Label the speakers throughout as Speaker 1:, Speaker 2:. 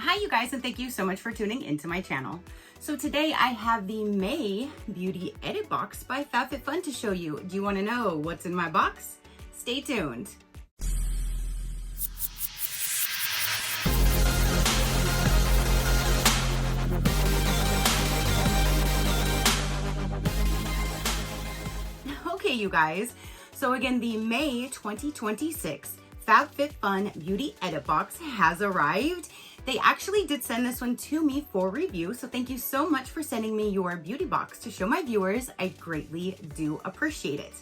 Speaker 1: Hi you guys, and thank you so much for tuning into my channel. So today I have the May Beauty Edit Box by FabFitFun to show you. Do you want to know what's in my box? Stay tuned. Okay you guys, so again the May 2026 FabFitFun Beauty Edit Box has arrived. They actually did send this one to me for review, so thank you so much for sending me your beauty box to show my viewers. I greatly do appreciate it.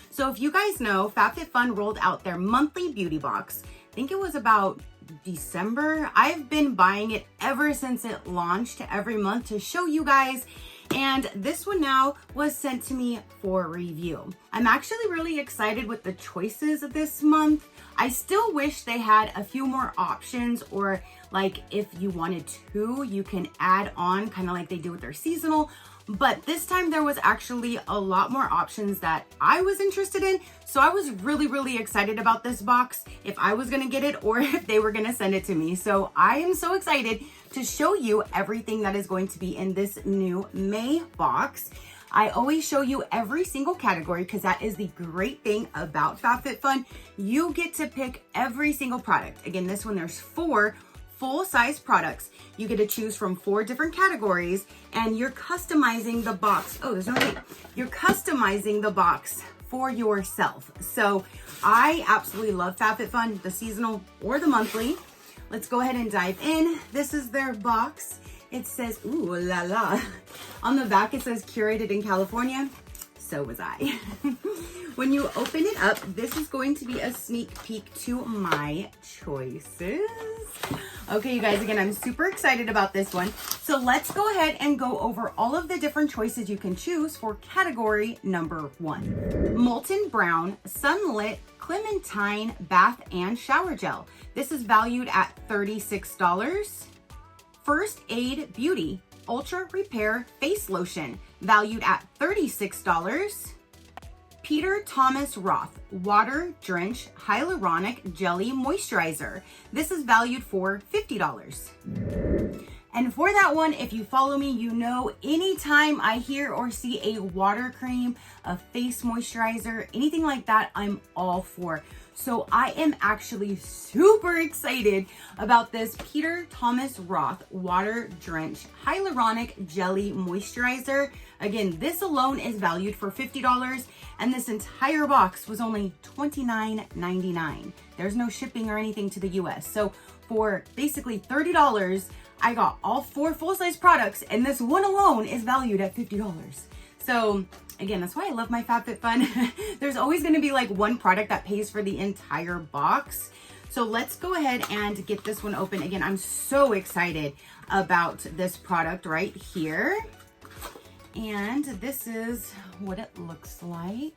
Speaker 1: So if you guys know, FabFitFun rolled out their monthly beauty box. I think it was about December. I've been buying it ever since it launched every month to show you guys. And this one now was sent to me for review. I'm actually really excited with the choices this month. I still wish they had a few more options, or like if you wanted to, you can add on kind of like they do with their seasonal. But this time there was actually a lot more options that I was interested in. So I was really excited about this box, if I was gonna get it or if they were gonna send it to me. So I am so excited to show you everything that is going to be in this new May box. I always show you every single category because that is the great thing about FabFitFun. You get to pick every single product. Again, this one, there's 4 full-size products. You get to choose from 4 different categories and you're customizing the box. Oh, there's no tape. You're customizing the box for yourself. So I absolutely love FabFitFun, the seasonal or the monthly. Let's go ahead and dive in. This is their box. It says, ooh la la. On the back, it says curated in California. So was I. When you open it up, this is going to be a sneak peek to my choices. Okay, you guys, again, I'm super excited about this one. So let's go ahead and go over all of the different choices you can choose for category number 1. Molten Brown Sunlit Clementine Bath and Shower Gel. This is valued at $36. First Aid Beauty Ultra Repair Face Lotion, valued at $36. Peter Thomas Roth Water Drench Hyaluronic Jelly Moisturizer. This is valued for $50. And for that one, if you follow me, you know anytime I hear or see a water cream, a face moisturizer, anything like that, I'm all for. So I am actually super excited about this Peter Thomas Roth Water Drench Hyaluronic Jelly Moisturizer. Again, this alone is valued for $50 and this entire box was only $29.99. There's no shipping or anything to the US. So for basically $30, I got all 4 full-size products and this one alone is valued at $50. So again, that's why I love my FabFitFun. There's always gonna be like one product that pays for the entire box. So let's go ahead and get this one open. Again, I'm so excited about this product right here. And this is what it looks like.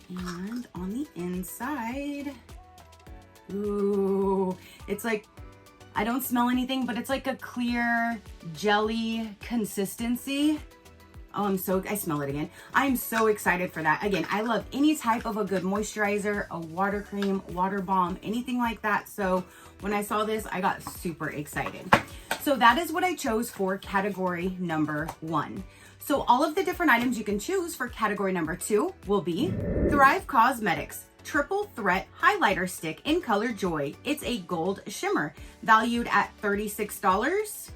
Speaker 1: And on the inside, ooh, it's like, I don't smell anything, but it's like a clear jelly consistency. Oh, I smell it again. I'm so excited for that. Again, I love any type of a good moisturizer, a water cream, water balm, anything like that. So when I saw this, I got super excited. So that is what I chose for category number 1. So all of the different items you can choose for category number 2 will be Thrive Cosmetics Triple Threat Highlighter Stick in color Joy. It's a gold shimmer, valued at $36.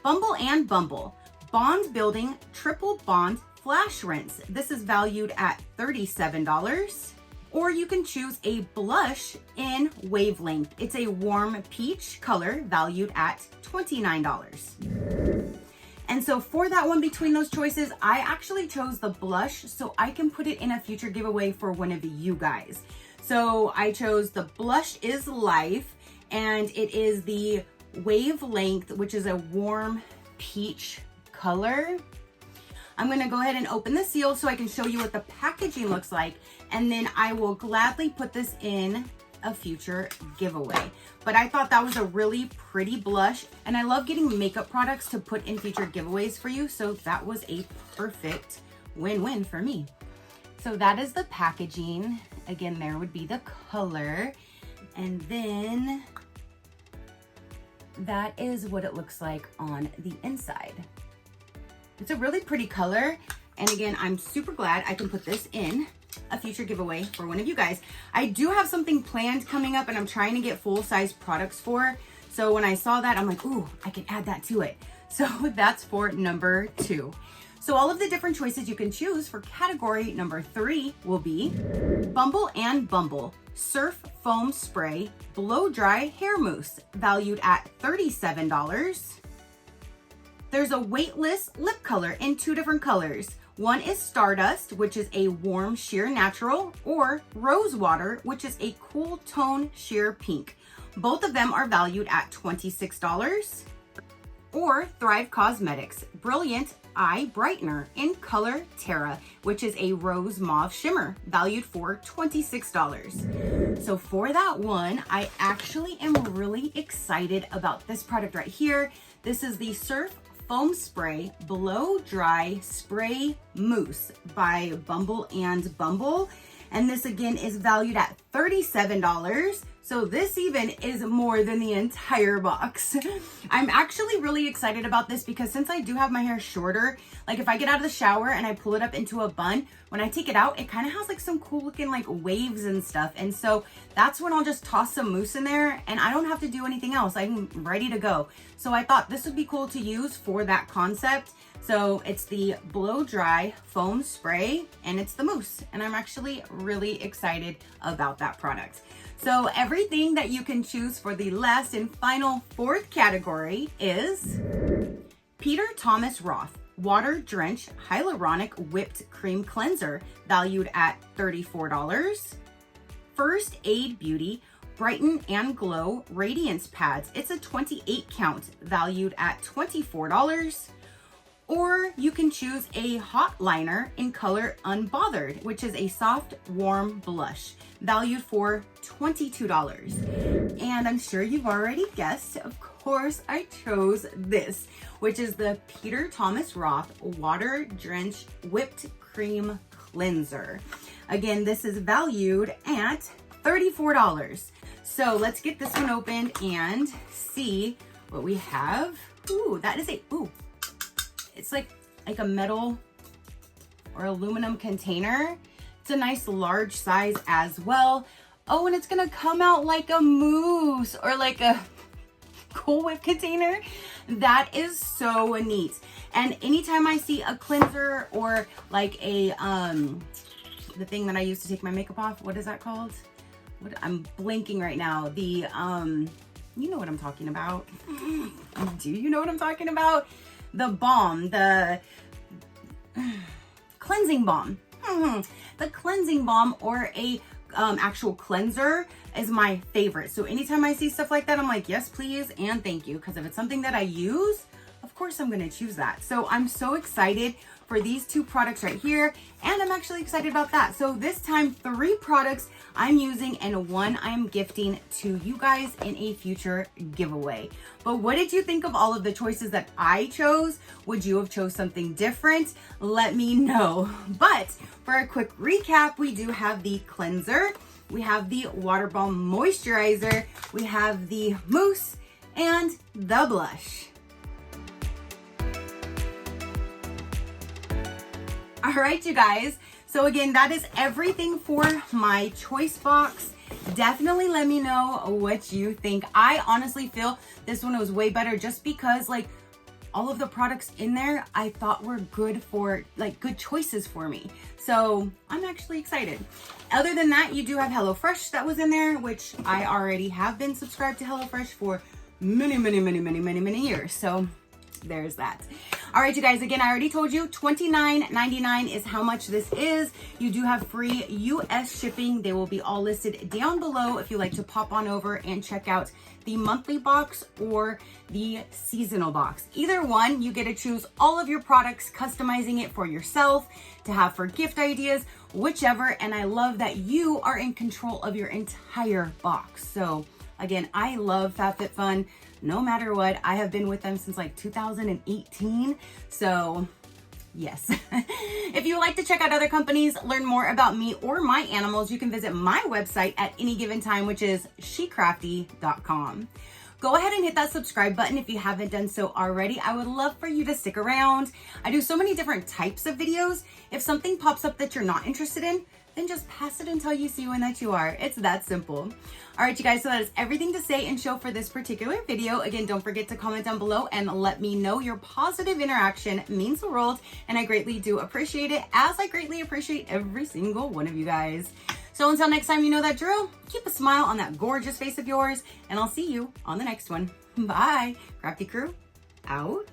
Speaker 1: Bumble and Bumble Bond Building Triple Bond Flash Rinse. This is valued at $37. Or you can choose a blush in Wavelength. It's a warm peach color, valued at $29. And so for that one, between those choices, I actually chose the blush so I can put it in a future giveaway for one of you guys. So I chose the Blush is Life, and it is the Wavelength, which is a warm peach color. I'm gonna go ahead and open the seal so I can show you what the packaging looks like, and then I will gladly put this in a future giveaway. But I thought that was a really pretty blush, and I love getting makeup products to put in future giveaways for you, so that was a perfect win-win for me. So that is the packaging. Again, there would be the color, and then that is what it looks like on the inside. It's a really pretty color. And again, I'm super glad I can put this in a future giveaway for one of you guys. I do have something planned coming up and I'm trying to get full-size products for. So when I saw that, I'm like, ooh, I can add that to it. So that's for number 2. So all of the different choices you can choose for category number 3 will be Bumble and Bumble Surf Foam Spray Blow Dry Hair Mousse, valued at $37. There's a weightless lip color in 2 different colors. One is Stardust, which is a warm sheer natural, or Rose Water, which is a cool tone sheer pink. Both of them are valued at $26. Or Thrive Cosmetics Brilliant Eye Brightener in color Terra, which is a rose mauve shimmer, valued for $26. So for that one, I actually am really excited about this product right here. This is the Surf Foam Spray Blow Dry Spray Mousse by Bumble and Bumble. And this again is valued at $37. So this even is more than the entire box. I'm actually really excited about this because since I do have my hair shorter, like if I get out of the shower and I pull it up into a bun, when I take it out, it kind of has like some cool looking like waves and stuff. And so that's when I'll just toss some mousse in there and I don't have to do anything else. I'm ready to go. So I thought this would be cool to use for that concept. So it's the Blow Dry Foam Spray and it's the mousse. And I'm actually really excited about that product. So everything that you can choose for the last and final 4th category is Peter Thomas Roth Water Drench Hyaluronic Whipped Cream Cleanser, valued at $34. First Aid Beauty Brighten and Glow Radiance Pads. It's a 28 count, valued at $24. Or you can choose a hot liner in color Unbothered, which is a soft, warm blush, valued for $22. And I'm sure you've already guessed, of course, I chose this, which is the Peter Thomas Roth Water Drench Whipped Cream Cleanser. Again, this is valued at $34. So let's get this one opened and see what we have. Ooh, that is it's like a metal or aluminum container. It's a nice large size as well. Oh, and it's gonna come out like a mousse or like a Cool Whip container. That is so neat. And anytime I see a cleanser or like a the thing that I use to take my makeup off, what is that called? I'm blinking right now. The you know what I'm talking about. Do you know what I'm talking about? The balm, the cleansing balm. The cleansing balm or a actual cleanser is my favorite. So anytime I see stuff like that, I'm like, yes, please, and thank you. Because if it's something that I use, of course I'm gonna choose that. So I'm so excited for these 2 products right here, and I'm actually excited about that. So this time, 3 products I'm using and 1 I'm gifting to you guys in a future giveaway. But what did you think of all of the choices that I chose? Would you have chose something different? Let me know. But for a quick recap, we do have the cleanser, we have the water balm moisturizer, we have the mousse, and the blush. All right, you guys. So again, that is everything for my choice box. Definitely let me know what you think. I honestly feel this one was way better just because like all of the products in there I thought were good for like good choices for me. So I'm actually excited. Other than that, you do have HelloFresh that was in there, which I already have been subscribed to HelloFresh for many years. So there's that. All right, you guys, again, I already told you $29.99 is how much this is. You do have free US shipping. They will be all listed down below if you like to pop on over and check out the monthly box or the seasonal box. Either one, you get to choose all of your products, customizing it for yourself, to have for gift ideas, whichever. And I love that you are in control of your entire box. So again, I love FabFitFun. No matter what, I have been with them since like 2018. So yes. If you would like to check out other companies, learn more about me or my animals, you can visit my website at any given time, which is SheCrafty.com. Go ahead and hit that subscribe button if you haven't done so already. I would love for you to stick around. I do so many different types of videos. If something pops up that you're not interested in, then just pass it until you see one that you are. It's that simple. All right, you guys, so that is everything to say and show for this particular video. Again, don't forget to comment down below and let me know. Your positive interaction means the world, and I greatly do appreciate it, as I greatly appreciate every single one of you guys. So until next time, you know that drill. Keep a smile on that gorgeous face of yours, and I'll see you on the next one. Bye. Crafty crew, out.